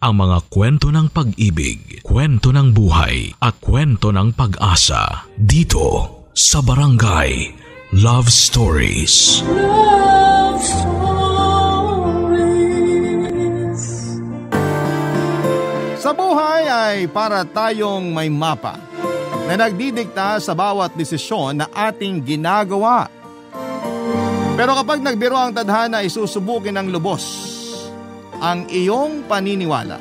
ang mga kwento ng pag-ibig, kwento ng buhay at kwento ng pag-asa dito sa Barangay Love Stories. Love Stories. Sa buhay ay para tayong may mapa na nagdidikta sa bawat desisyon na ating ginagawa. Pero kapag nagbiro ang tadhana ay susubukin ng lubos ang iyong paniniwala.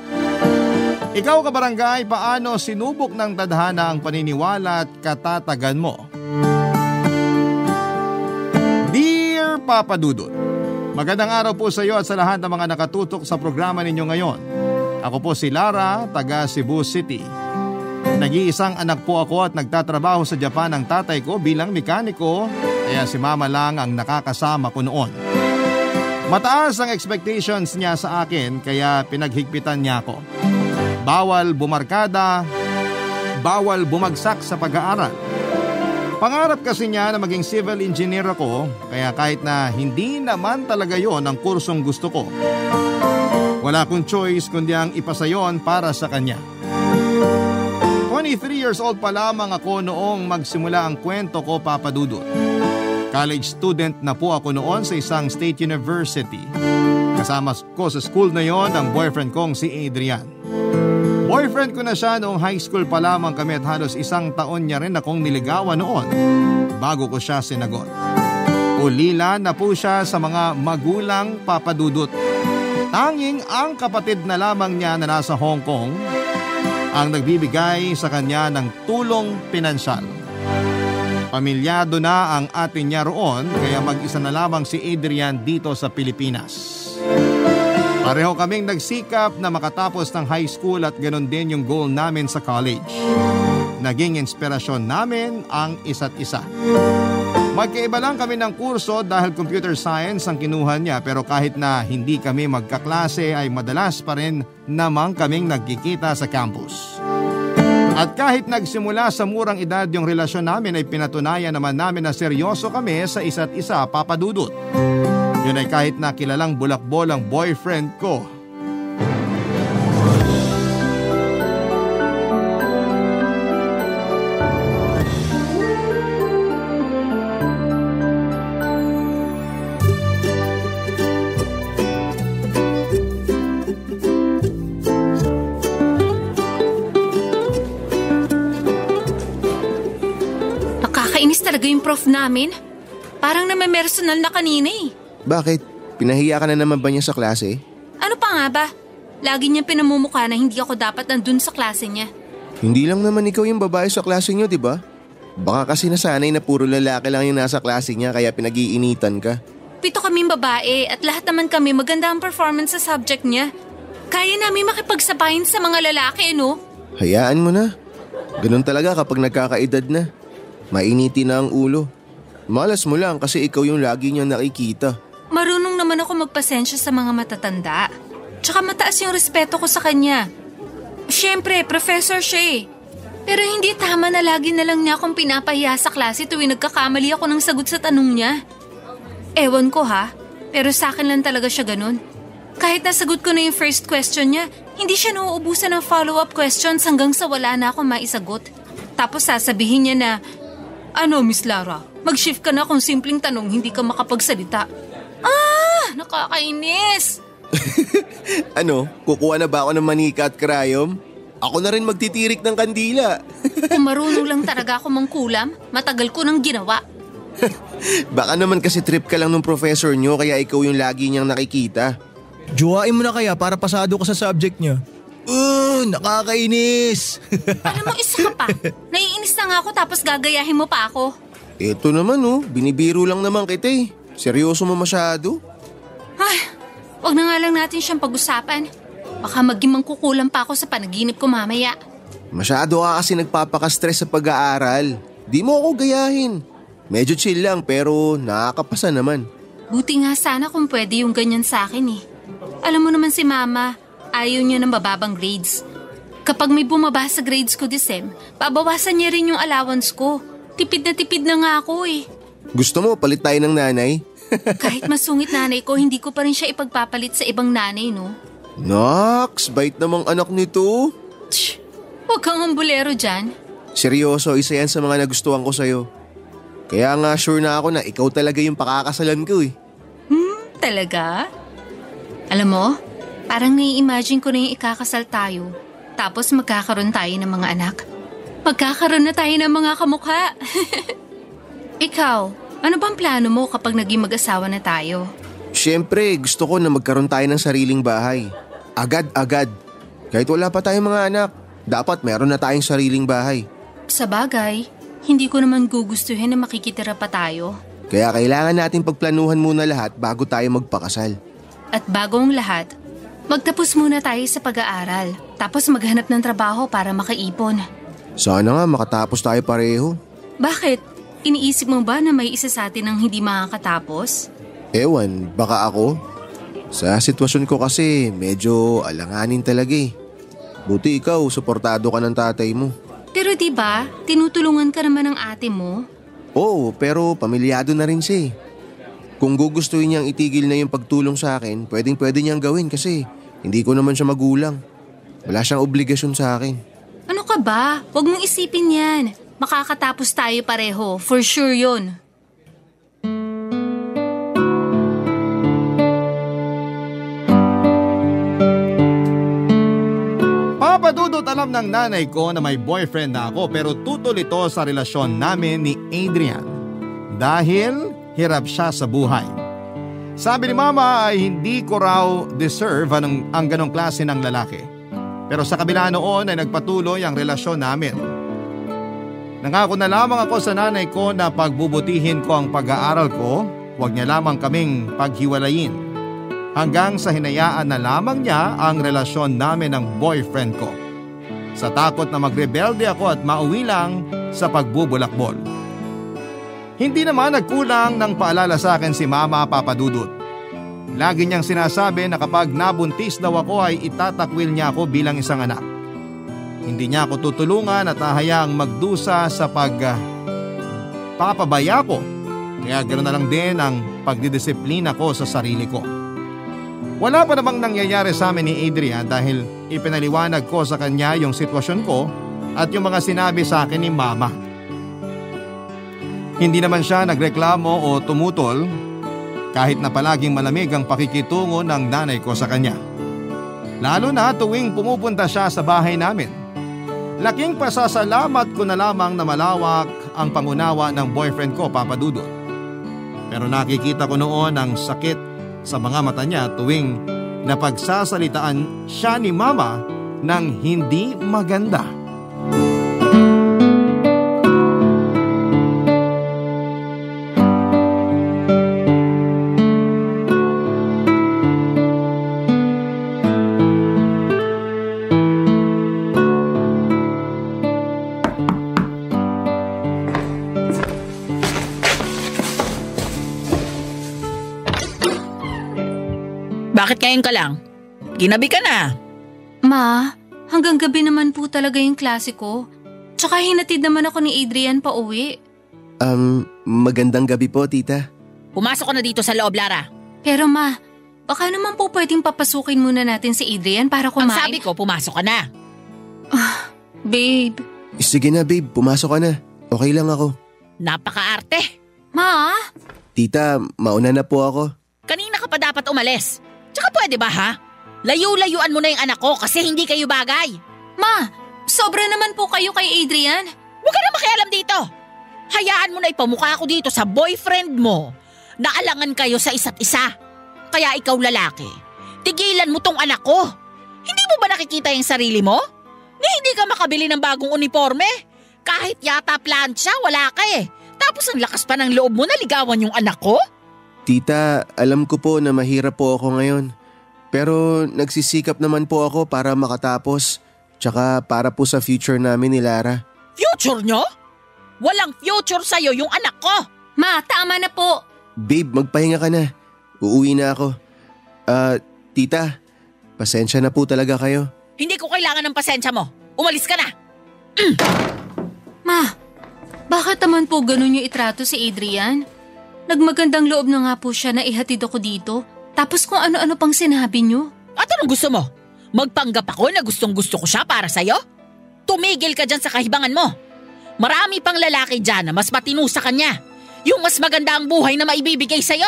Ikaw kabarangay, paano sinubok ng tadhana ang paniniwala at katatagan mo? Dear Papa Dudut, magandang araw po sa iyo at sa lahat ng mga nakatutok sa programa ninyo ngayon. Ako po si Lara, taga Cebu City. Nag-iisang anak po ako at nagtatrabaho sa Japan ang tatay ko bilang mekaniko, kaya si mama lang ang nakakasama ko noon. Mataas ang expectations niya sa akin kaya pinaghigpitan niya ako. Bawal bumarkada, bawal bumagsak sa pag-aaral. Pangarap kasi niya na maging civil engineer ako, kaya kahit na hindi naman talaga yon ang kursong gusto ko, wala akong choice kundi ang ipasa yon para sa kanya. 23 years old pa lamang ako noong magsimula ang kwento ko, Papa Dudut. College student na po ako noon sa isang state university. Kasama ko sa school na yon ang boyfriend kong si Adrian. Boyfriend ko na siya noong high school pa lamang kami at halos isang taon niya rin akong niligawan noon bago ko siya sinagot. Ulila na po siya sa mga magulang, Papa Dudut. Tanging ang kapatid na lamang niya na nasa Hong Kong ang nagbibigay sa kanya ng tulong pinansyal. Pamilyado na ang atin niya roon kaya mag-isa na lamang si Adrian dito sa Pilipinas. Pareho kaming nagsikap na makatapos ng high school at ganoon din yung goal namin sa college. Naging inspirasyon namin ang isa't isa. Magkaiba lang kami ng kurso dahil computer science ang kinuha niya, pero kahit na hindi kami magkaklase ay madalas pa rin namang kaming nagkikita sa campus. At kahit nagsimula sa murang edad yung relasyon namin ay pinatunayan naman namin na seryoso kami sa isa't isa, Papa Dudut. Yun ay kahit na kilalang bulakbol ang boyfriend ko. Talaga yung prof namin. Parang namamersonal na kanina eh. Bakit? Pinahiya ka na naman ba niya sa klase? Ano pa nga ba? Lagi niyang pinamumukha na hindi ako dapat nandun sa klase niya. Hindi lang naman ikaw yung babae sa klase niyo, di ba? Baka kasi nasanay na puro lalaki lang yung nasa klase niya kaya pinag-iinitan ka. 7 kaming babae at lahat naman kami maganda ang performance sa subject niya. Kaya namin makipagsabayin sa mga lalaki, no? Hayaan mo na. Ganun talaga kapag nagkakaedad na. Mainiti na ang ulo. Malas mo lang kasi ikaw yung lagi niyang nakikita. Marunong naman ako magpasensya sa mga matatanda. Tsaka mataas yung respeto ko sa kanya. Siyempre, professor siya eh. Pero hindi tama na lagi na lang niya akong pinapahiya sa klase tuwing nagkakamali ako ng sagot sa tanong niya. Ewan ko ha, pero sa akin lang talaga siya ganun. Kahit nasagot ko na yung first question niya, hindi siya nauubusan ng follow-up questions hanggang sa wala na akong maisagot. Tapos sasabihin niya na, "Ano, Miss Lara? Mag-shift ka na kung simpleng tanong hindi ka makapagsalita." Nakakainis! Ano? Kukuha na ba ako ng manika at krayom? Ako na rin magtitirik ng kandila. Kung marunong lang talaga ako mangkulam, matagal ko nang ginawa. Baka naman kasi trip ka lang ng professor nyo kaya ikaw yung lagi niyang nakikita. Jowain mo na kaya para pasado ka sa subject niya. Nakakainis. Alam mo, isa ka pa. Naiinis na nga ako tapos gagayahin mo pa ako. Eto naman binibiro lang naman kita eh. Seryoso mo masyado? Wag na nga lang natin siyang pag-usapan. Baka maging mangkukulam pa ako sa panaginip ko mamaya. Masyado ka kasi nagpapaka-stress sa pag-aaral. Di mo ako gayahin. Medyo chill lang pero nakakapasa naman. Buti nga sana kung pwede yung ganyan sa akin eh. Alam mo naman si Mama, ayaw niya ng bababang grades. Kapag may bumaba sa grades ko this sem, babawasan niya rin yung allowance ko. Tipid na nga ako eh. Gusto mo palit tayo ng nanay? Kahit masungit nanay ko, hindi ko pa rin siya ipagpapalit sa ibang nanay, no? Nox, bait namang anak nito. Tsh, huwag kang ambulero dyan. Seryoso, isa yan sa mga nagustuhan ko sa'yo. Kaya nga sure na ako na ikaw talaga yung pakakasalan ko eh. Talaga? Alam mo, parang nai-imagine ko na yung ikakasal tayo. Tapos magkakaroon tayo ng mga anak. Magkakaroon na tayo ng mga kamukha. Ikaw, ano bang plano mo kapag naging mag-asawa na tayo? Siyempre, gusto ko na magkaroon tayo ng sariling bahay. Agad-agad. Kahit wala pa tayong mga anak, dapat meron na tayong sariling bahay. Sa bagay, hindi ko naman gugustuhin na makikitira pa tayo. Kaya kailangan natin pagplanuhan muna lahat bago tayo magpakasal. At bago ang lahat, magtapos muna tayo sa pag-aaral. Tapos maghanap ng trabaho para makaipon. Sana nga makatapos tayo pareho. Bakit? Iniisip mo ba na may isa sa atin ang hindi makakatapos? Ewan, baka ako? Sa sitwasyon ko kasi medyo alanganin talaga eh. Buti ikaw, suportado ka ng tatay mo. Pero diba, tinutulungan ka naman ng ate mo? Oo, pero pamilyado na rin siya eh. Kung gugustuhin niyang itigil na yung pagtulong sa akin, pwedeng-pwede niyang gawin kasi hindi ko naman siya magulang. Wala siyang obligasyon sa akin. Ano ka ba? Huwag mong isipin yan. Makakatapos tayo pareho, for sure yun. Papadudot, alam ng nanay ko na may boyfriend na ako pero tutol ito sa relasyon namin ni Adrian. Dahil hirap siya sa buhay. Sabi ni mama ay hindi ko raw deserve ang ganong klase ng lalaki. Pero sa kabila noon ay nagpatuloy ang relasyon namin. Nangako na lamang ako sa nanay ko na pagbubutihin ko ang pag-aaral ko, huwag niya lamang kaming paghiwalayin. Hanggang sa hinayaan na lamang niya ang relasyon namin ng boyfriend ko. Sa takot na magrebelde ako at mauwi lang sa pagbubulakbol. Hindi naman nagkulang ng paalala sa akin si Mama Papadudut. Lagi niyang sinasabi na kapag nabuntis daw ako ay itatakwil niya ako bilang isang anak. Hindi niya ako tutulungan at hahayaang magdusa sa papabaya ko. Kaya ganoon na lang din ang pagdidisiplina ko sa sarili ko. Wala pa namang nangyayari sa amin ni Adrian dahil ipinaliwanag ko sa kanya yung sitwasyon ko at yung mga sinabi sa akin ni Mama. Hindi naman siya nagreklamo o tumutol kahit na palaging malamig ang pakikitungo ng nanay ko sa kanya. Lalo na tuwing pumupunta siya sa bahay namin. Laking pasasalamat ko na lamang na malawak ang pangunawa ng boyfriend ko, Papadudut. Pero nakikita ko noon ang sakit sa mga mata niya tuwing napagsasalitaan siya ni Mama ng hindi maganda. Bakit ngayon ka lang? Ginabi ka na. Ma, hanggang gabi naman po talaga yung klase ko. Tsaka hinatid naman ako ni Adrian pa uwi. Magandang gabi po, tita. Pumasok ka na dito sa loob, Lara. Pero ma, baka naman po pwedeng papasukin muna natin si Adrian para kumain. Ang sabi ko, pumasok ka na. Babe. Sige na, babe. Pumasok ka na. Okay lang ako. Napaka-arte. Ma? Tita, mauna na po ako. Kanina ka pa dapat umalis. Tsaka pwede ba ha? Layo-layuan mo na yung anak ko kasi hindi kayo bagay. Ma, sobra naman po kayo kay Adrian. Huwag ka na makialam dito. Hayaan mo na ipamukha ako dito sa boyfriend mo. Naalangan kayo sa isa't isa. Kaya ikaw lalaki, tigilan mo tong anak ko. Hindi mo ba nakikita yung sarili mo? Na hindi ka makabili ng bagong uniforme? Kahit yata plancha, wala ka eh. Tapos ang lakas pa ng loob mo na ligawan yung anak ko? Tita, alam ko po na mahirap po ako ngayon. Pero nagsisikap naman po ako para makatapos. Tsaka para po sa future namin ni Lara. Future nyo? Walang future sa'yo yung anak ko. Ma, tama na po. Babe, magpahinga ka na. Uuwi na ako. Tita, pasensya na po talaga kayo. Hindi ko kailangan ng pasensya mo. Umalis ka na. Ma, bakit naman po ganun yung itrato si Adrian? Nagmagandang loob na nga po siya na ihatid ako dito. Tapos kung ano-ano pang sinabi niyo. At anong gusto mo? Magpanggap ako na gustong-gusto ko siya para sa'yo? Tumigil ka dyan sa kahibangan mo. Marami pang lalaki dyan na mas matino sa kanya. Yung mas maganda ang buhay na maibibigay sa'yo.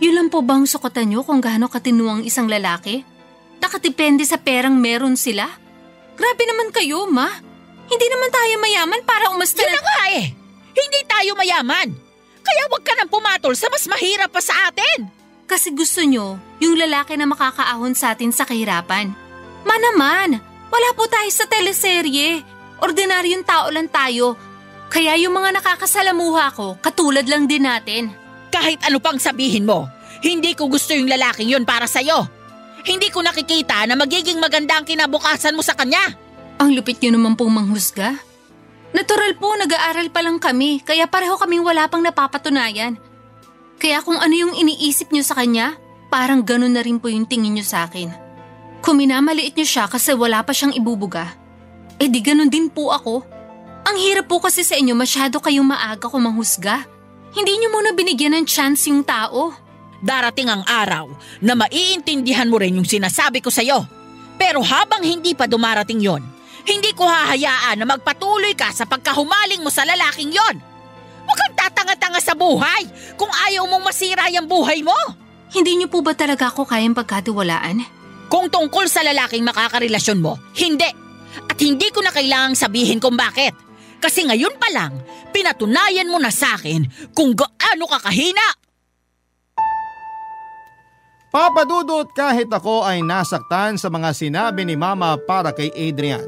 Yun lang po bang sukutan nyo kung gaano katino ang isang lalaki? Nakadepende sa perang meron sila? Grabe naman kayo, ma. Hindi naman tayo mayaman para umasta Yun na nga eh. Hindi tayo mayaman. Kaya wag ka nang pumatol sa mas mahirap pa sa atin. Kasi gusto nyo yung lalaki na makakaahon sa atin sa kahirapan. Naman, wala po tayo sa teleserye. Ordinaryong tao lang tayo. Kaya yung mga nakakasalamuha ko, katulad lang din natin. Kahit ano pang sabihin mo, hindi ko gusto yung lalaking yun para sa'yo. Hindi ko nakikita na magiging maganda ang kinabukasan mo sa kanya. Ang lupit nyo naman pong manghusga. Natural po, nag-aaral pa lang kami, kaya pareho kaming wala pang napapatunayan. Kaya kung ano yung iniisip nyo sa kanya, parang ganun na rin po yung tingin nyo sa akin. Kung minamaliit nyo siya kasi wala pa siyang ibubuga, di ganun din po ako. Ang hirap po kasi sa inyo, masyado kayong maaga kung manghusga. Hindi nyo muna binigyan ng chance yung tao. Darating ang araw na maiintindihan mo rin yung sinasabi ko sa'yo. Pero habang hindi pa dumarating yon, hindi ko hahayaan na magpatuloy ka sa pagkahumaling mo sa lalaking yon. Huwag kang tatanga-tanga sa buhay kung ayaw mong masira yung buhay mo. Hindi nyo po ba talaga ako kayang pagkatiwalaan? Kung tungkol sa lalaking makakarelasyon mo, hindi. At hindi ko na kailangang sabihin kung bakit. Kasi ngayon pa lang, pinatunayan mo na sa akin kung gaano ka kahina. Papa Dudut, kahit ako ay nasaktan sa mga sinabi ni Mama para kay Adrian.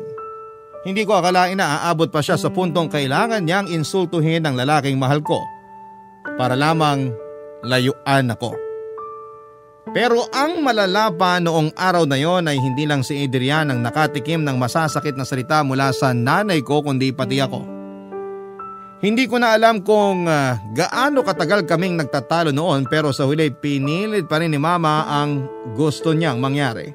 Hindi ko akalain na aabot pa siya sa puntong kailangan niyang insultuhin ang lalaking mahal ko para lamang layuan ako. Pero ang malala pa noong araw na yon ay hindi lang si Adrian ang nakatikim ng masasakit na salita mula sa nanay ko kundi pati ako. Hindi ko na alam kung gaano katagal kaming nagtatalo noon pero sa huli pinilit pa rin ni Mama ang gusto niyang mangyari.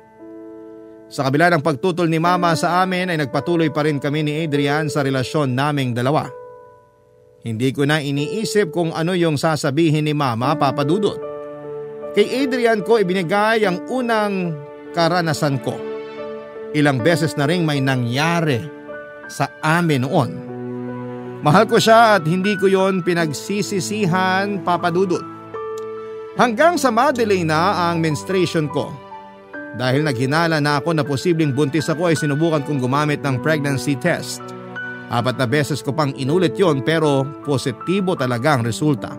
Sa kabila ng pagtutol ni Mama sa amin ay nagpatuloy pa rin kami ni Adrian sa relasyon naming dalawa. Hindi ko na iniisip kung ano yung sasabihin ni Mama, Papa Dudut. Kay Adrian ko ibinigay ang unang karanasan ko. Ilang beses na ring may nangyari sa amin noon. Mahal ko siya at hindi ko yon pinagsisisihan, Papa Dudut. Hanggang sa madelay na ang menstruation ko. Dahil naghinala na ako na posibleng buntis ako ay sinubukan kong gumamit ng pregnancy test. 4 na beses ko pang inulit yon pero positibo talaga ang resulta.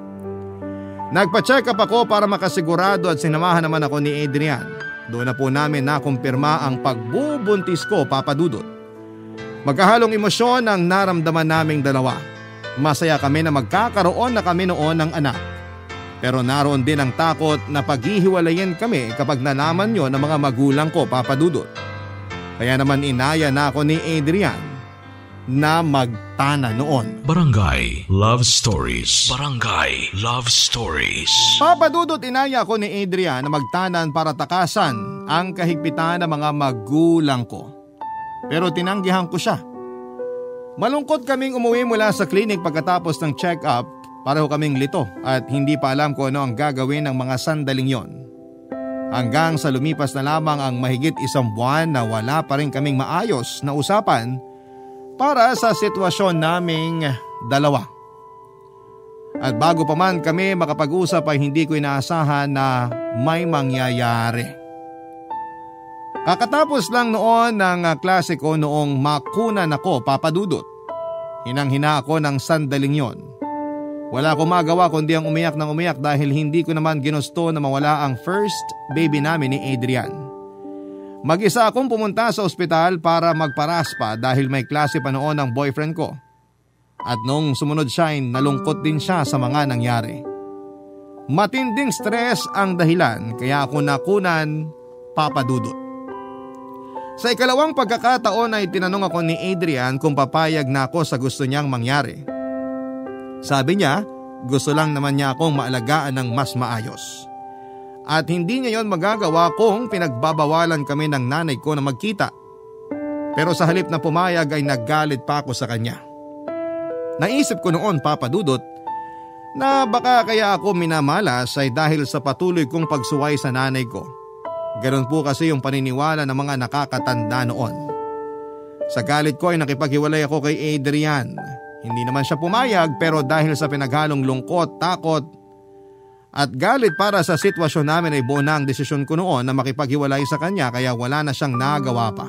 Nagpa-check up ako para makasigurado at sinamahan naman ako ni Adrian. Doon na po namin nakumpirma ang pagbubuntis ko, Papa Dudut. Magkahalong emosyon ang naramdaman naming dalawa. Masaya kami na magkakaroon na kami noon ng anak. Pero naroon din ang takot na paghihiwalayin kami kapag nalaman nyo ng mga magulang ko, Papa Dudut. Kaya naman inaya na ako ni Adrian na magtana noon. Barangay Love Stories. Barangay Love Stories. Papa Dudut, inaya ako ni Adrian na magtanan para takasan ang kahigpitan ng mga magulang ko. Pero tinanggihan ko siya. Malungkot kaming umuwi mula sa klinik pagkatapos ng check-up. Pareho kaming lito at hindi pa alam kung ano ang gagawin ng mga sandaling yon. Hanggang sa lumipas na lamang ang mahigit 1 buwan na wala pa rin kaming maayos na usapan para sa sitwasyon naming dalawa. At bago pa man kami makapag-usap ay hindi ko inaasahan na may mangyayari. Kakatapos lang noon ng klase ko noong makunan ako, Papa Dudut. Hinang-hina ako ng sandaling yon. Wala akong magawa kundi ang umiyak ng umiyak dahil hindi ko naman ginusto na mawala ang first baby namin ni Adrian. Mag-isa akong pumunta sa ospital para magparaspa dahil may klase pa noon ang boyfriend ko. At nung sumunod siya ay nalungkot din siya sa mga nangyari. Matinding stress ang dahilan kaya ako nakunan, Papa Dudut. Sa ikalawang pagkakataon ay tinanong ako ni Adrian kung papayag na ako sa gusto niyang mangyari. Sabi niya, gusto lang naman niya akong maalagaan ng mas maayos. At hindi niya yon magagawa kung pinagbabawalan kami ng nanay ko na magkita. Pero sa halip na pumayag ay naggalit pa ako sa kanya. Naisip ko noon, Papa Dudut, na baka kaya ako minamalas ay dahil sa patuloy kong pagsuway sa nanay ko. Ganon po kasi yung paniniwala ng mga nakakatanda noon. Sa galit ko ay nakipaghiwalay ako kay Adrian. Hindi naman siya pumayag pero dahil sa pinaghalong lungkot, takot at galit para sa sitwasyon namin ay buo na ang desisyon ko noon na makipaghiwalay sa kanya kaya wala na siyang nagawa pa.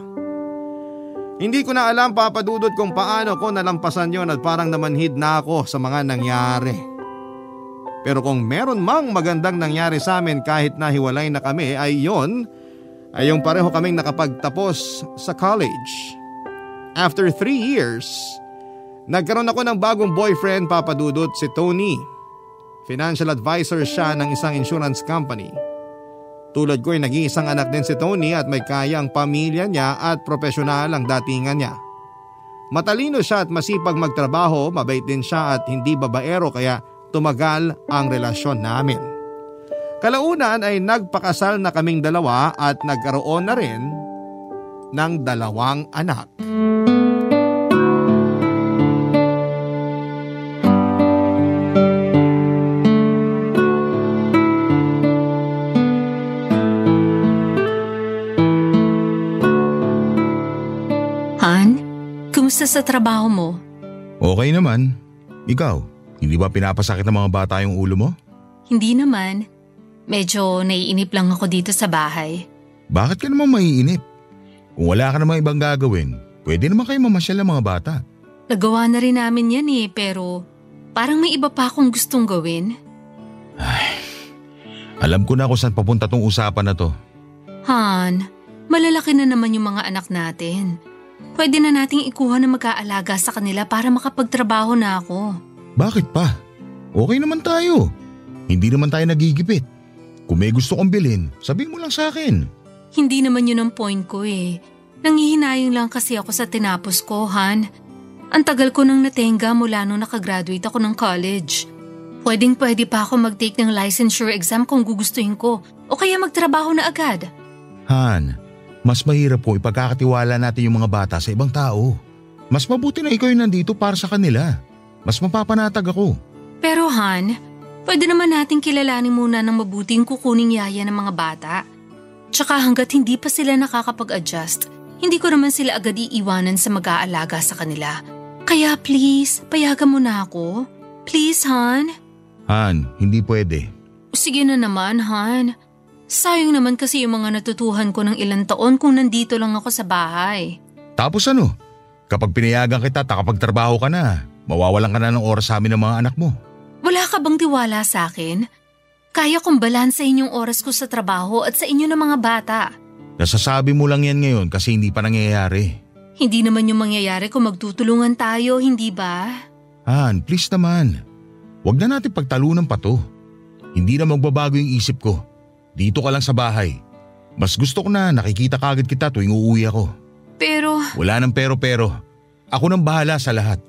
Hindi ko na alam, Papa Dudut, kung paano ko nalampasan yon at parang namanhid na ako sa mga nangyari. Pero kung meron mang magandang nangyari sa amin kahit na hiwalay na kami ay yon, ay yung pareho kaming nakapagtapos sa college. After 3 years, nagkaroon ako ng bagong boyfriend, Papa Dudut, si Tony. Financial advisor siya ng isang insurance company. Tulad ko ay nag-iisang anak din si Tony at may kayang pamilya niya at profesional ang datingan niya. Matalino siya at masipag magtrabaho, mabait din siya at hindi babaero kaya tumagal ang relasyon namin. Kalaunan ay nagpakasal na kaming dalawa at nagkaroon na rin ng 2 anak. Kumusta sa trabaho mo? Okay naman. Ikaw, hindi ba pinapasakit ng mga bata yung ulo mo? Hindi naman. Medyo naiinip lang ako dito sa bahay. Bakit ka naman maiinip? Kung wala ka namang ibang gagawin, pwede naman kayo mamasyal ng mga bata. Nagawa na rin namin yan pero parang may iba pa akong gustong gawin. Ay, alam ko na kung saan papunta tong usapan na to. Han, malalaki na naman yung mga anak natin. Pwede na nating ikuha na mag-aalaga sa kanila para makapagtrabaho na ako. Bakit pa? Okay naman tayo. Hindi naman tayo nagigipit. Kung may gusto kong bilhin, sabihin mo lang sa akin. Hindi naman yun ang point ko Nangihinayang lang kasi ako sa tinapos ko, Han. Ang tagal ko nang natenga mula nung nakagraduate ako ng college. Pwede pa ako mag-take ng licensure exam kung gugustuhin ko o kaya magtrabaho na agad. Han, mas mahirap po ipagkakatiwala natin yung mga bata sa ibang tao. Mas mabuti na ikaw yung nandito para sa kanila. Mas mapapanatag ako. Pero Han, pwede naman natin kilalanin muna ng mabuti yung kukuning yaya ng mga bata. Tsaka hanggat hindi pa sila nakakapag-adjust, hindi ko naman sila agad iiwanan sa mag-aalaga sa kanila. Kaya please, payagan mo na ako. Please, Han. Han, hindi pwede. Sige na naman, Han. Sayang naman kasi yung mga natutuhan ko ng ilang taon kung nandito lang ako sa bahay. Tapos ano? Kapag pinayagan kita at nakapagtrabaho ka na, mawawalan ka na ng oras sa amin ng mga anak mo. Wala ka bang tiwala sa akin? Kaya kong balansahin yung oras ko sa trabaho at sa inyo ng mga bata. Nasasabi mo lang yan ngayon kasi hindi pa nangyayari. Hindi naman yung mangyayari kung magtutulungan tayo, hindi ba? Han, please naman. Huwag na natin pagtalunan pa to. Hindi na magbabago yung isip ko. Dito ka lang sa bahay. Mas gusto ko na nakikita kagad kita tuwing uuwi ako. Pero… Wala nang pero. Ako nang bahala sa lahat.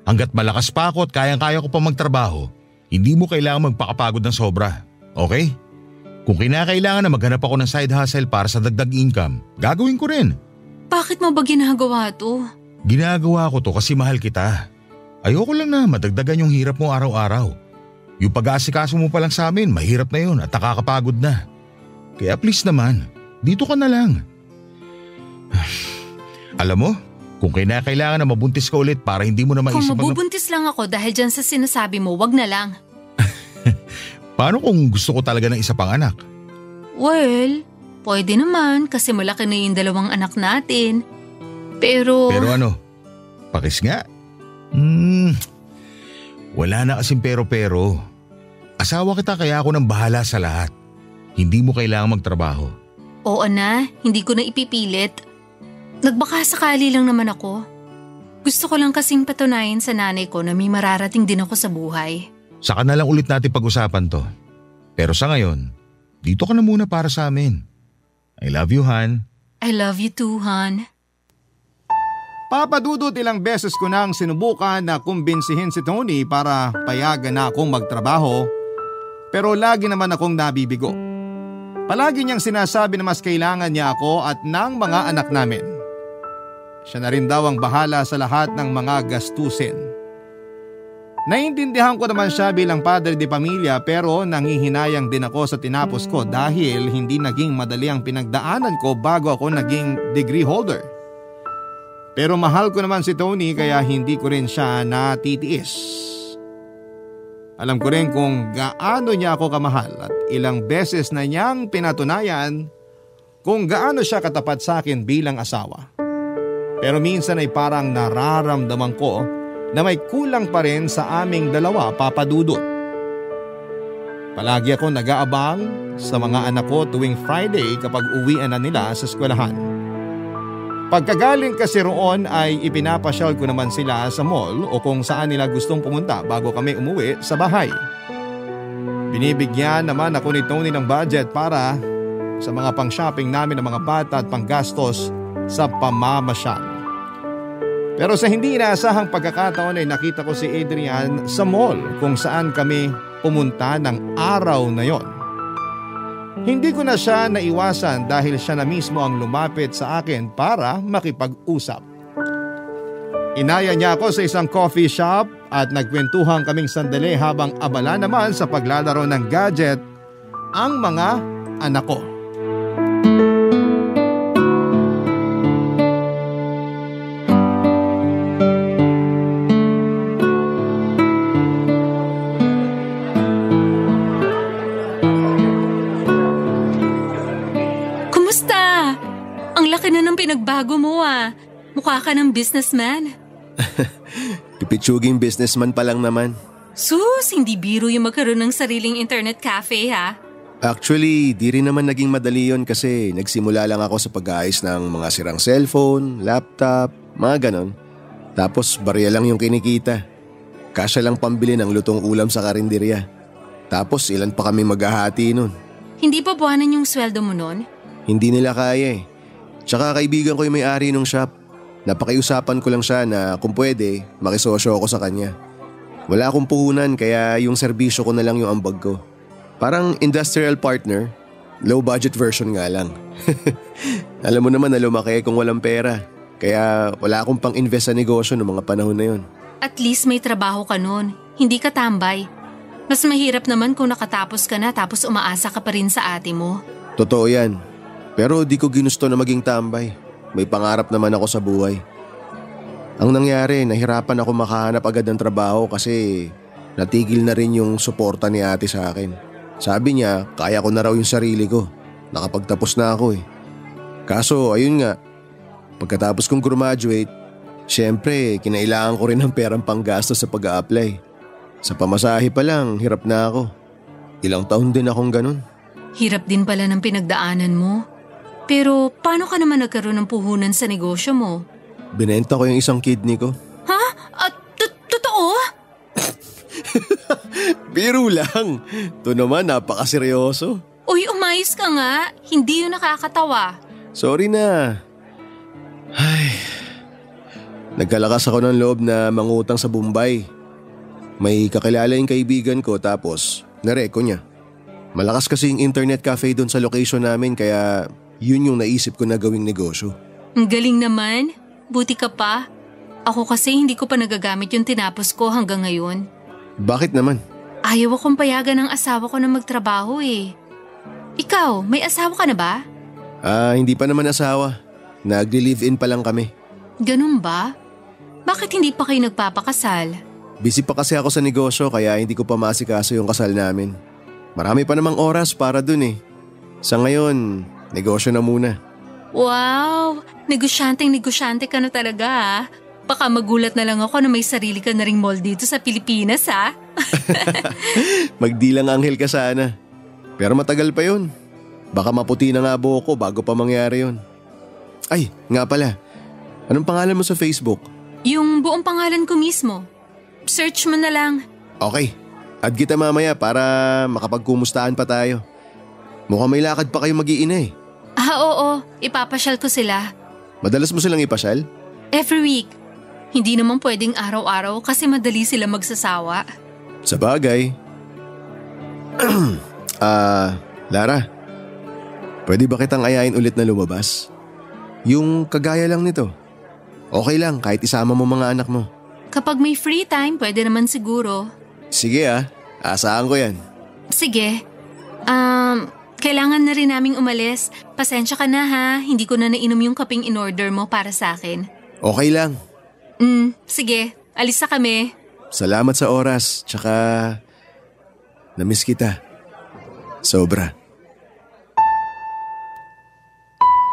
Hanggat malakas pa ako at kayang-kaya ko pa magtrabaho, hindi mo kailangan magpakapagod ng sobra. Okay? Kung kinakailangan na maghanap ako ng side hustle para sa dagdag income, gagawin ko rin. Bakit mo ba ginagawa to? Ginagawa ko to kasi mahal kita. Ayoko lang na madagdagan yung hirap mo araw-araw. Yung pag-aasikaso mo pa lang sa amin, mahirap na yun at nakakapagod na. Kaya please naman, dito ka na lang. Alam mo, kung kinakailangan na mabuntis ka ulit para hindi mo na maisip… Kung mabubuntis lang ako dahil dyan sa sinasabi mo, wag na lang. Paano kung gusto ko talaga ng isa pang anak? Well, pwede naman kasi malaki na yung 2 anak natin. Pero… Pero ano? Pakis nga. Wala na kasing pero. Asawa kita kaya ako nang bahala sa lahat. Hindi mo kailangang magtrabaho. Oo na, hindi ko na ipipilit. Nagbaka sakali lang naman ako. Gusto ko lang kasing patunayan sa nanay ko na may mararating din ako sa buhay. Saka na lang ulit natin pag-usapan to. Pero sa ngayon, dito ka na muna para sa amin. I love you, Han. I love you too, Han. Papa Dudut, ilang beses ko nang sinubukan na kumbinsihin si Tony para payagan na akong magtrabaho. Pero lagi naman akong nabibigo. Palagi niyang sinasabi na mas kailangan niya ako at ng mga anak namin. Siya na rin daw ang bahala sa lahat ng mga gastusin. Naiintindihan ko naman siya bilang padre de pamilya pero nanghihinayang din ako sa tinapos ko dahil hindi naging madali ang pinagdaanan ko bago ako naging degree holder. Pero mahal ko naman si Tony kaya hindi ko rin siya natitiis. Alam ko rin kung gaano niya ako kamahal at ilang beses na niyang pinatunayan kung gaano siya katapat sa akin bilang asawa. Pero minsan ay parang nararamdaman ko na may kulang pa rin sa aming dalawa, Papa Dudut. Palagi ako nag-aabang sa mga anak ko tuwing Friday kapag uwian na nila sa eskwelahan. Pagkagaling kasi roon ay ipinapasyal ko naman sila sa mall o kung saan nila gustong pumunta bago kami umuwi sa bahay. Binibigyan naman ako ni Tony ng budget para sa mga pang-shopping namin ng mga bata at panggastos sa pamamasyal. Pero sa hindi inaasahang pagkakataon ay nakita ko si Adrian sa mall kung saan kami pumunta ng araw na yon. Hindi ko na siya naiwasan dahil siya na mismo ang lumapit sa akin para makipag-usap. Inaya niya ako sa isang coffee shop at nagkwentuhan kaming sandali habang abala naman sa paglalaro ng gadget ang mga anak ko. Pinagbago mo Mukha ka ng businessman. Pipitsuging businessman pa lang naman. Sus, hindi biro yung magkaroon ng sariling internet cafe Actually, di rin naman naging madali yon kasi nagsimula lang ako sa pag-aayos ng mga sirang cellphone, laptop, mga ganon. Tapos barya lang yung kinikita. Kasya lang pambili ng lutong ulam sa karinderya. Tapos ilan pa kami maghahati nun. Hindi pa buwanan yung sweldo mo nun? Hindi nila kaya Tsaka kaibigan ko yung may-ari ng shop. Napakiusapan ko lang siya na kung pwede, makisosyo ako sa kanya. Wala akong puhunan kaya yung serbisyo ko na lang yung ambag ko. Parang industrial partner, low budget version nga lang. Alam mo naman na lumaki kung walang pera. Kaya wala akong pang-invest sa negosyo noong mga panahon na yun. At least may trabaho ka nun, hindi ka tambay. Mas mahirap naman kung nakatapos ka na tapos umaasa ka pa rin sa ate mo. Totoo yan. Pero di ko ginusto na maging tambay. May pangarap naman ako sa buhay. Ang nangyari, nahirapan ako makahanap agad ng trabaho kasi natigil na rin yung suporta ni ate sa akin. Sabi niya, kaya ko na raw yung sarili ko. Nakapagtapos na ako Kaso, ayun nga, pagkatapos kong graduate, syempre, kinailangan ko rin ng perang panggastos sa pag-a-apply. Sa pamasahe pa lang, hirap na ako. Ilang taon din akong ganun. Hirap din pala ng pinagdaanan mo. Pero paano ka naman nagkaroon ng puhunan sa negosyo mo? Binenta ko yung isang kidney ko. Ha? Totoo? Biro lang. Ito naman, napakaseryoso. Uy, umayos ka nga. Hindi yun nakakatawa. Sorry na. Ay, nagkalakas ako ng loob na mangutang sa Bombay. May kakilala yung kaibigan ko tapos nareko niya. Malakas kasi yung internet cafe doon sa location namin kaya yun yung naisip ko na gawing negosyo. Ang galing naman. Buti ka pa. Ako kasi hindi ko pa nagagamit yung tinapos ko hanggang ngayon. Bakit naman? Ayaw akong payagan ng asawa ko na magtrabaho Ikaw, may asawa ka na ba? Hindi pa naman asawa. Nagli-live-in pa lang kami. Ganun ba? Bakit hindi pa kayo nagpapakasal? Busy pa kasi ako sa negosyo kaya hindi ko pa maasikaso yung kasal namin. Marami pa namang oras para dun Sa ngayon, negosyo na muna. Wow! Negosyante ka na talaga Baka magulat na lang ako na may sarili ka na ring mall dito sa Pilipinas Magdilang anghel ka sana. Pero matagal pa yun. Baka maputi na nga buhok ko bago pa mangyari yun. Ay, nga pala. Anong pangalan mo sa Facebook? Yung buong pangalan ko mismo. Search mo na lang. Okay. Add kita mamaya para makapagkumustahan pa tayo. Mukhang may lakad pa kayo mag-iina Oo. Ipapasyal ko sila. Madalas mo silang ipasyal? Every week. Hindi naman pwedeng araw-araw kasi madali sila magsasawa. Sa bagay. Lara, pwede ba kitang ayain ulit na lumabas? Yung kagaya lang nito. Okay lang kahit isama mo mga anak mo. Kapag may free time, pwede naman siguro. Sige asahan ko yan. Sige. Kailangan na rin naming umalis. Pasensya ka na ha, hindi ko na nainom yung kaping in-order mo para sa akin. Okay lang. Sige, alis na kami. Salamat sa oras, tsaka namiss kita. Sobra.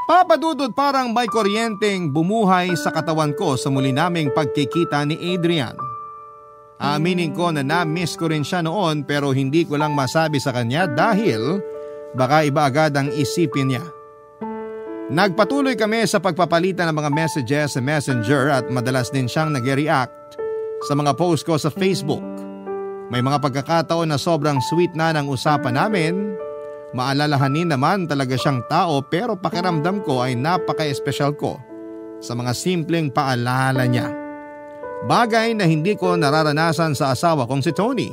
Papa Dudut, parang may kuryenteng bumuhay sa katawan ko sa muli naming pagkikita ni Adrian. Aminin ko na na-miss ko rin siya noon pero hindi ko lang masabi sa kanya dahil baka iba agad ang isipin niya. Nagpatuloy kami sa pagpapalitan ng mga messages sa Messenger at madalas din siyang nag-react sa mga post ko sa Facebook. May mga pagkakataon na sobrang sweet na ng usapan namin. Maalalahanin naman talaga siyang tao pero pakiramdam ko ay napaka-espesyal ko sa mga simpleng paalala niya. Bagay na hindi ko nararanasan sa asawa kong si Tony.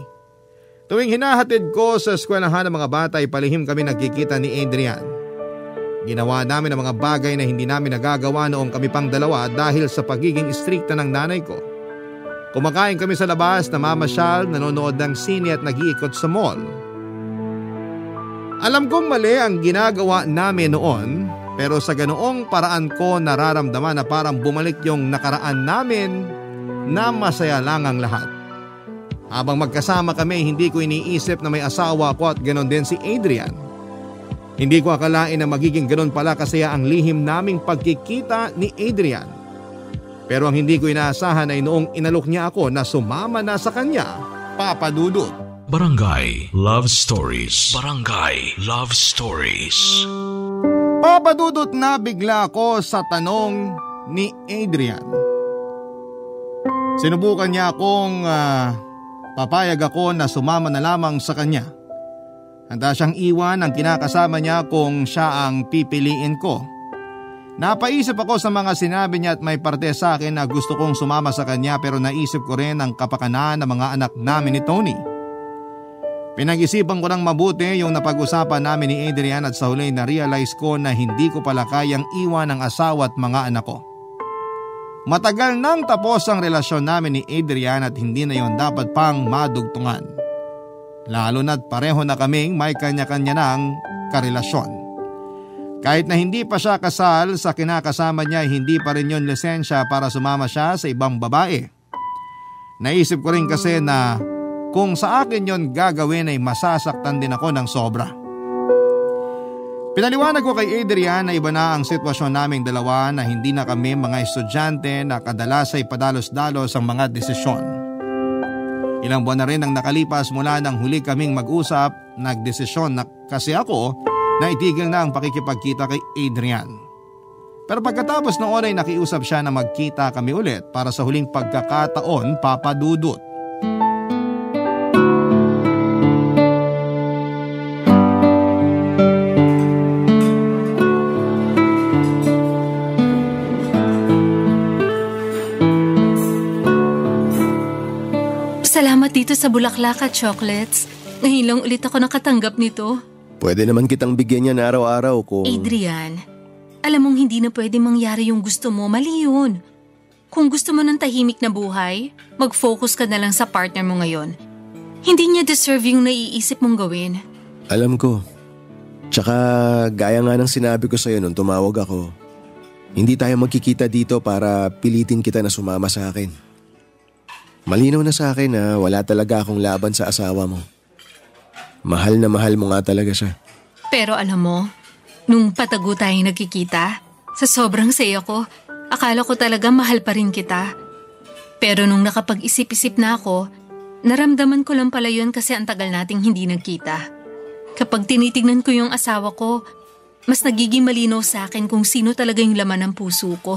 Tuwing hinahatid ko sa eskwelahan ng mga bata ay palihim kami nagkikita ni Adrian. Ginawa namin ang mga bagay na hindi namin nagagawa noong kami pang dalawa dahil sa pagiging istrikta ng nanay ko. Kumakain kami sa labas, namamasyal, nanonood ng sine at nag-iikot sa mall. Alam kong mali ang ginagawa namin noon pero sa ganoong paraan ko nararamdaman na parang bumalik yung nakaraan namin na masaya lang ang lahat. Habang magkasama kami hindi ko iniisip na may asawa ko at ganon din si Adrian. Hindi ko akalain na magiging ganon pala kasaya ang lihim naming pagkikita ni Adrian. Pero ang hindi ko inaasahan ay noong inalok niya ako na sumama na sa kanya, Papa Dudut. Barangay Love Stories. Barangay Love Stories. Papa Dudut, nabigla ako sa tanong ni Adrian. Sinubukan niya akong papayag ako na sumama na lamang sa kanya. Handa siyang iwan ang kinakasama niya kung siya ang pipiliin ko. Napaisip ako sa mga sinabi niya at may parte sa akin na gusto kong sumama sa kanya pero naisip ko rin ang kapakanan ng mga anak namin ni Tony. Pinag-isipan ko ng mabuti yung napag-usapan namin ni Adrian at sa huli na-realize ko na hindi ko pala kayang iwan ang asawa at mga anak ko. Matagal nang tapos ang relasyon namin ni Adrian at hindi na yon dapat pang madugtungan. Lalo na't pareho na kaming may kanya-kanya ng karelasyon. Kahit na hindi pa siya kasal sa kinakasama niya, hindi pa rin yon lisensya para sumama siya sa ibang babae. Naisip ko rin kasi na kung sa akin yon gagawin ay masasaktan din ako ng sobra. Pinaliwanag ko kay Adrian na iba na ang sitwasyon naming dalawa na hindi na kami mga estudyante na kadalas ay padalos-dalos ang mga desisyon. Ilang buwan na rin ang nakalipas mula nang huli kaming mag-usap, nagdesisyon na kasi ako na itigil na ang pakikipagkita kay Adrian. Pero pagkatapos noon ay nakiusap siya na magkita kami ulit para sa huling pagkakataon, Papa Dudut. Salamat dito sa bulaklak at chocolates. Ngayon lang ulit ako nakatanggap nito. Pwede naman kitang bigyan yan araw-araw kung… Adrian, alam mong hindi na pwede mangyari yung gusto mo, mali yun. Kung gusto mo ng tahimik na buhay, mag-focus ka na lang sa partner mo ngayon. Hindi niya deserve yung naiisip mong gawin. Alam ko. Tsaka gaya nga ng sinabi ko sa'yo nung tumawag ako, hindi tayo magkikita dito para pilitin kita na sumama sa akin. Malinaw na sa akin na wala talaga akong laban sa asawa mo. Mahal na mahal mo nga talaga siya. Pero alam mo, nung patago tayong nagkikita, sa sobrang saya ko, akala ko talaga mahal pa rin kita. Pero nung nakapag-isip-isip na ako, naramdaman ko lang pala yun kasi ang tagal nating hindi nagkita. Kapag tinitignan ko yung asawa ko, mas nagiging malinaw sa akin kung sino talaga yung laman ng puso ko.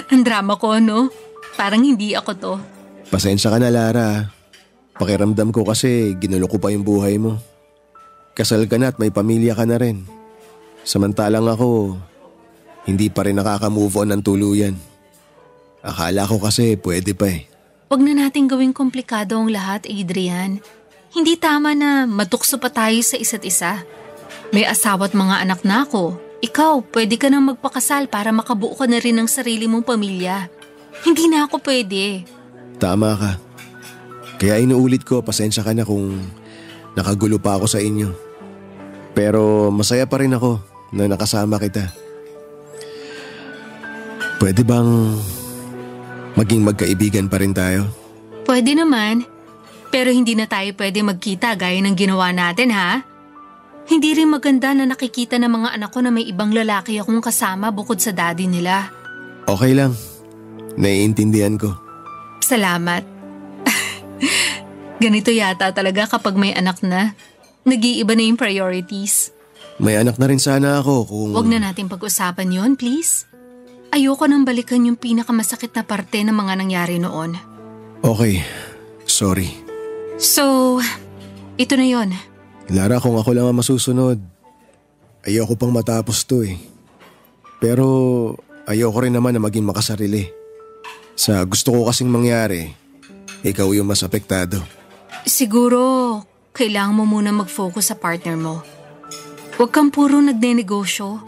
Ang drama ko, no? Parang hindi ako to. Pasensya ka na, Lara. Pakiramdam ko kasi ginulo ko pa yung buhay mo. Kasal ka na at may pamilya ka na rin. Samantalang ako, hindi pa rin nakaka-move on ng tuluyan. Akala ko kasi pwede pa eh. Huwag na natin gawing komplikado ang lahat, Adrian. Hindi tama na matukso pa tayo sa isa't isa. May asawa at mga anak na ako. Ikaw, pwede ka nang magpakasal para makabuo ka na rin ng sarili mong pamilya. Hindi na ako pwede. Tama ka. Kaya inuulit ko, pasensya ka na kung nakagulo pa ako sa inyo. Pero masaya pa rin ako na nakasama kita. Pwede bang maging magkaibigan pa rin tayo? Pwede naman. Pero hindi na tayo pwede magkita gaya ng ginawa natin, ha? Hindi rin maganda na nakikita ng mga anak ko na may ibang lalaki akong kasama bukod sa daddy nila. Okay lang. Naiintindihan ko. Salamat. Ganito yata talaga kapag may anak na. Nag-iiba na yung priorities. May anak na rin sana ako kung… Huwag na natin pag-usapan yon, please. Ayoko nang balikan yung pinakamasakit na parte ng mga nangyari noon. Okay. Sorry. So, ito na yon. Lara, kung ako lang ang masusunod, ayoko pang matapos to eh. Pero ayoko rin naman na maging makasarili. Sa gusto ko kasing mangyari, ikaw yung mas apektado. Siguro, kailangan mo muna mag-focus sa partner mo. Huwag kang puro nagnenegosyo.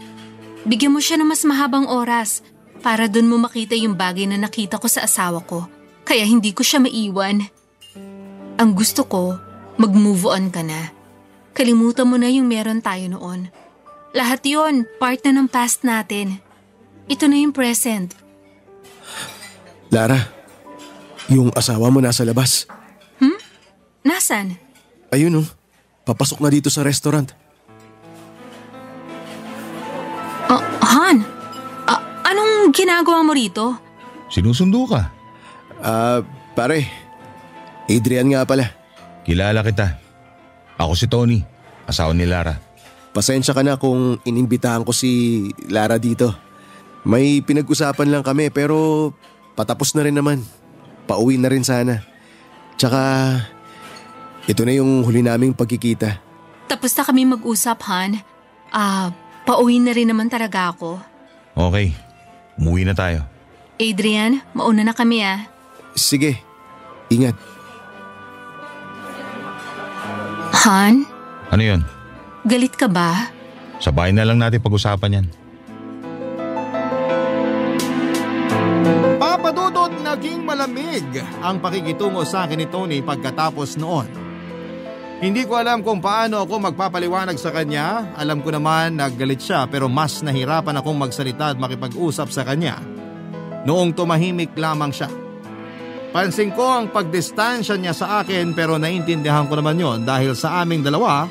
Bigyan mo siya ng mas mahabang oras para dun mo makita yung bagay na nakita ko sa asawa ko. Kaya hindi ko siya maiwan. Ang gusto ko, mag-move on ka na. Kalimutan mo na yung meron tayo noon. Lahat yon, part na ng past natin. Ito na yung present. Lara, yung asawa mo nasa labas. Nasaan? Ayun oh, papasok na dito sa restaurant. Han, anong ginagawa mo rito? Sinusundo ka. Pare, Adrian nga pala. Kilala kita. Ako si Tony, asawa ni Lara. Pasensya ka na kung inimbitahan ko si Lara dito. May pinag-usapan lang kami pero patapos na rin naman. Pauwi na rin sana. Tsaka, ito na yung huli naming pagkikita. Tapos na kami mag-usap, Han. Pauwi na rin naman talaga ako. Okay, umuwi na tayo. Adrian, mauna na kami ah. Sige, ingat. Han? Ano yun? Galit ka ba? Sa bahay na lang natin pag-usapan yan. Papadudot naging malamig ang pakikitungo sa akin ni Tony pagkatapos noon. Hindi ko alam kung paano ako magpapaliwanag sa kanya. Alam ko naman naggalit siya pero mas nahirapan akong magsalita at makipag-usap sa kanya noong tumahimik lamang siya. Pansin ko ang pagdistansya niya sa akin pero naintindihan ko naman yon dahil sa aming dalawa,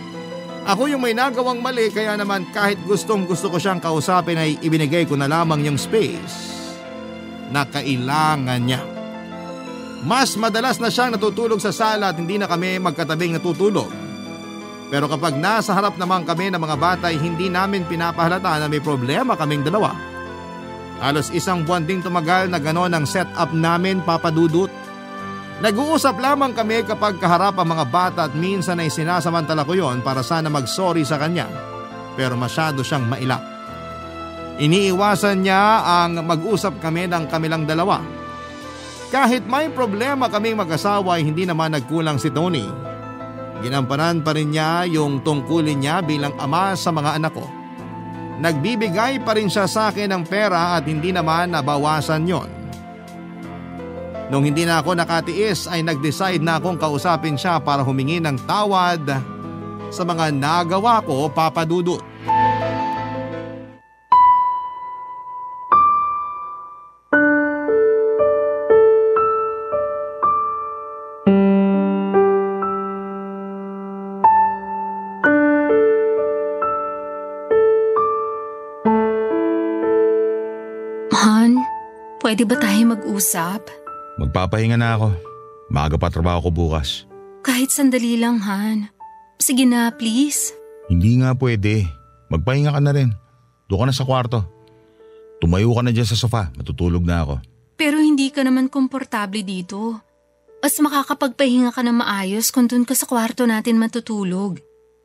ako yung may nagawang mali kaya naman kahit gustong gusto ko siyang kausapin ay ibinigay ko na lamang yung space na kailangan niya. Mas madalas na siyang natutulog sa sala at hindi na kami magkatabing natutulog. Pero kapag nasa harap naman kami ng mga bata ay hindi namin pinapahalata na may problema kaming dalawa. Halos isang buwan ding tumagal na gano'n ang setup namin, Papadudut. Nag-uusap lamang kami kapag kaharap ang mga bata at minsan ay sinasamantala ko yon para sana mag-sorry sa kanya. Pero masyado siyang mailap. Iniiwasan niya ang mag-usap kami ng kamilang dalawa. Kahit may problema kaming mag-asawa ay hindi naman nagkulang si Tony. Ginampanan pa rin niya yung tungkulin niya bilang ama sa mga anak ko. Nagbibigay pa rin siya sa akin ng pera at hindi naman nabawasan yon. Nung hindi na ako nakatiis ay nag-decide na akong kausapin siya para humingi ng tawad sa mga nagawa ko, Papadudut. Han, pwede ba tayo mag-usap? Magpapahinga na ako. Maaga pa trabaho ko bukas. Kahit sandali lang, Han. Sige na, please. Hindi nga pwede. Magpahinga ka na rin. Doon ka na sa kwarto. Tumayo ka na dyan sa sofa. Matutulog na ako. Pero hindi ka naman komportable dito. Mas makakapagpahinga ka na maayos kung doon ka sa kwarto natin matutulog.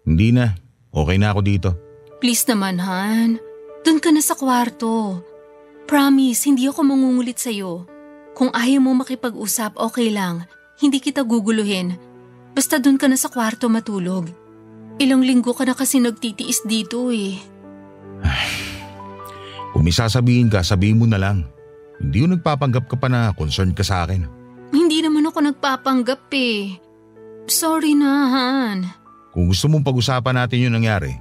Hindi na. Okay na ako dito. Please naman, Han. Doon ka na sa kwarto. Promise, hindi ako mangungulit sa'yo. Kung ayaw mo makipag-usap, okay lang. Hindi kita guguluhin. Basta doon ka na sa kwarto matulog. Ilang linggo ka na kasi nagtitiis dito eh. Kung may sasabihin ka, sabihin mo na lang. Hindi yung nagpapanggap ka pa na concerned ka sa akin. Hindi naman ako nagpapanggap eh. Sorry na, Han. Kung gusto mong pag-usapan natin yung nangyari,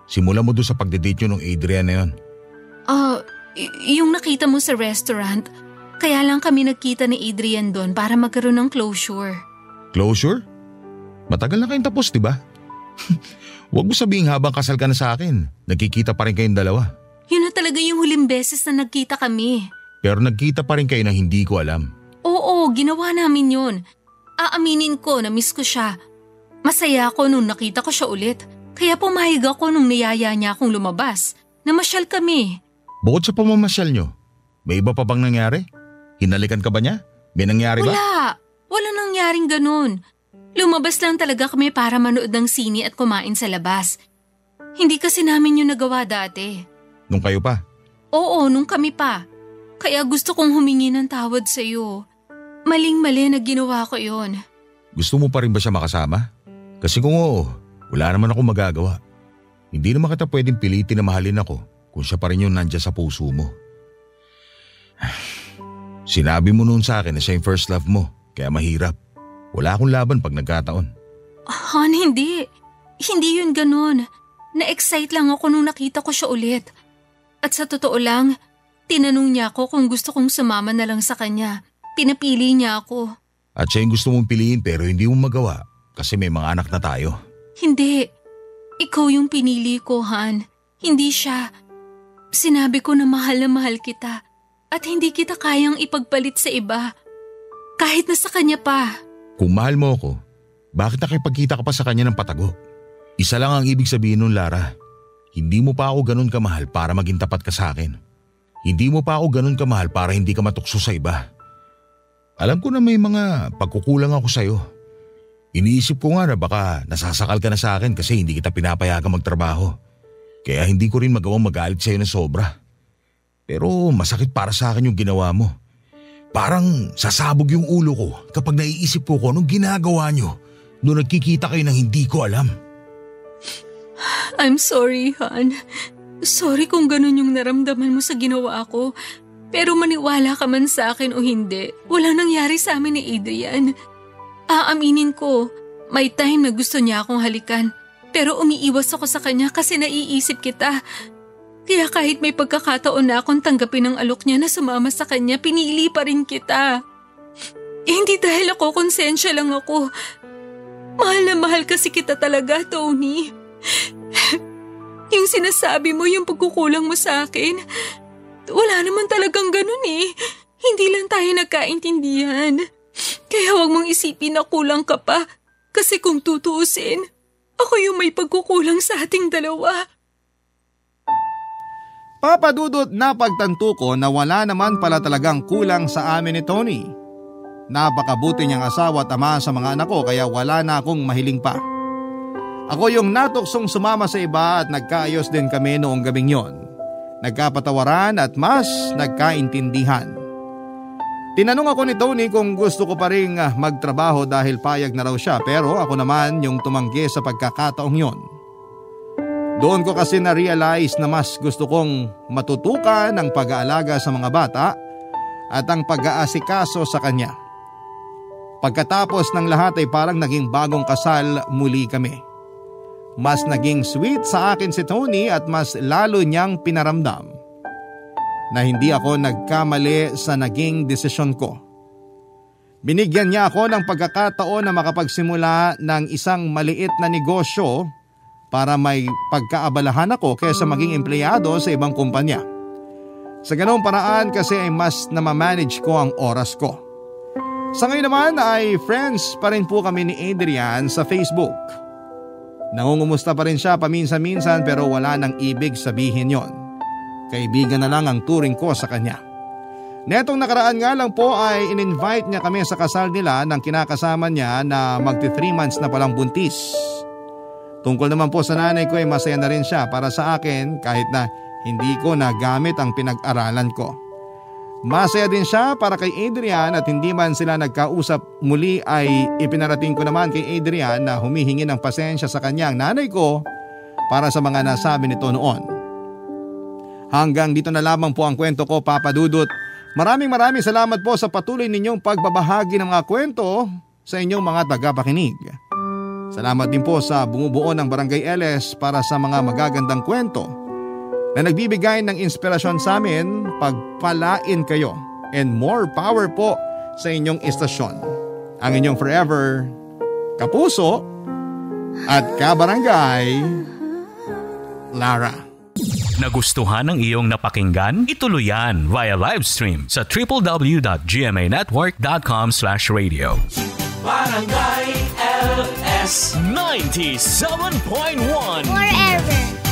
simulan mo doon sa pagdedate yun ng Adrian na yun. Yung nakita mo sa restaurant, kaya lang kami nagkita ni Adrian doon para magkaroon ng closure. Closure? Matagal na kayong tapos, di ba? Huwag mo sabihin habang kasal ka na sa akin, nagkikita pa rin kayong dalawa. Yun na talaga yung huling beses na nagkita kami. Pero nagkita pa rin kayo na hindi ko alam. Oo, ginawa namin yun. Aaminin ko na miss ko siya. Masaya ako nung nakita ko siya ulit. Kaya pumayag ako nung niyaya niya akong lumabas. Namasyal kami. Bukod sa pamamasyal nyo, may iba pa bang nangyari? Hinalikan ka ba niya? May nangyari ba? Wala nangyaring ganun. Lumabas lang talaga kami para manood ng sine at kumain sa labas. Hindi kasi namin yun nagawa dati. Nung kayo pa? Oo, nung kami pa. Kaya gusto kong humingi ng tawad sa'yo. Maling-mali na ginawa ko yon. Gusto mo pa rin ba siya makasama? Kasi kung oo, wala naman akong magagawa. Hindi naman kita pwedeng pilitin na mahalin ako kung siya pa rin yung nandiyan sa puso mo. Sinabi mo noon sa akin na siya yung first love mo, kaya mahirap. Wala akong laban pag nagkataon. Han, hindi. Hindi yun ganun. Na-excite lang ako nung nakita ko siya ulit. At sa totoo lang, tinanong niya ako kung gusto kong sumama na lang sa kanya. Pinapili niya ako. At siya yung gusto mong piliin pero hindi mo magawa kasi may mga anak na tayo. Hindi. Ikaw yung pinili ko, Han. Hindi siya. Sinabi ko na mahal kita at hindi kita kayang ipagpalit sa iba. Kahit na sa kanya pa. Kung mahal mo ako, bakit nakipagkita ka pa sa kanya ng patago? Isa lang ang ibig sabihin nun, Lara. Hindi mo pa ako ganun kamahal para maging tapat ka sa akin. Hindi mo pa ako ganun kamahal para hindi ka matukso sa iba. Alam ko na may mga pagkukulang ako sa'yo. Iniisip ko nga na baka nasasakal ka na sa akin kasi hindi kita pinapayagang magtrabaho. Kaya hindi ko rin magawang magalit sa'yo ng sobra. Pero masakit para sa akin yung ginawa mo. Parang sasabog yung ulo ko kapag naiisip ko kung anong ginagawa nyo noong nagkikita kayo nang hindi ko alam. I'm sorry, Han. Sorry kung ganun yung naramdaman mo sa ginawa ko. Pero maniwala ka man sa akin o hindi, walang nangyari sa amin ni Adrian. Aaminin ko, may time na gusto niya akong halikan. Pero umiiwas ako sa kanya kasi naiisip kita. Kaya kahit may pagkakataon na akong tanggapin ang alok niya na sumama sa kanya, pinili pa rin kita. Hindi dahil ako, konsensya lang ako. Mahal na mahal kasi kita talaga, Tony. Yung sinasabi mo, yung pagkukulang mo sa akin, wala naman talagang ganun eh. Hindi lang tayo nagkaintindihan. Kaya huwag mong isipin na kulang ka pa. Kasi kung tutuusin, ako yung may pagkukulang sa ating dalawa. Papadudot na pagtanto ko na wala naman pala talagang kulang sa amin ni Tony. Napakabuti niyang asawa at ama sa mga anak ko kaya wala na akong mahiling pa. Ako yung natuksong sumama sa iba at nagkaayos din kami noong gabing yon. Nagkapatawaran at mas nagkaintindihan. Tinanong ako ni Tony kung gusto ko pa rin magtrabaho dahil payag na raw siya pero ako naman yung tumanggi sa pagkakataong yon. Doon ko kasi na-realize na mas gusto kong matutukan ang pag-aalaga sa mga bata at ang pag-aasikaso sa kanya. Pagkatapos ng lahat ay parang naging bagong kasal muli kami. Mas naging sweet sa akin si Tony at mas lalo niyang pinaramdam na hindi ako nagkamali sa naging desisyon ko. Binigyan niya ako ng pagkakataon na makapagsimula ng isang maliit na negosyo para may pagkaabalahan ako kaysa maging empleyado sa ibang kumpanya. Sa ganong paraan kasi ay mas namamanage ko ang oras ko. Sa ngayon naman ay friends pa rin po kami ni Adrian sa Facebook. Nangungumusta pa rin siya paminsan-minsan pero wala nang ibig sabihin yon. Kaibigan na lang ang turing ko sa kanya. Netong nakaraan nga lang po ay in-invite niya kami sa kasal nila ng kinakasama niya na magti 3 months na palang buntis. Tungkol naman po sa nanay ko ay masaya na rin siya para sa akin kahit na hindi ko nagamit ang pinag-aralan ko. Masaya din siya para kay Adrian at hindi man sila nagkausap muli ay ipinarating ko naman kay Adrian na humihingi ng pasensya sa kanyang nanay ko para sa mga nasabi nito noon. Hanggang dito na lamang po ang kwento ko, Papa Dudut. Maraming salamat po sa patuloy ninyong pagbabahagi ng mga kwento sa inyong mga tagapakinig. Salamat din po sa bumubuo ng Barangay LS para sa mga magagandang kwento na nagbibigay ng inspirasyon sa amin. Pagpalain kayo and more power po sa inyong istasyon. Ang inyong forever kapuso at kabarangay, Lara. Nagustuhan ng iyong napakinggan? Ituloy yan via live stream sa www.gmanetwork.com/radio. Barangay LS 97.1 Forever.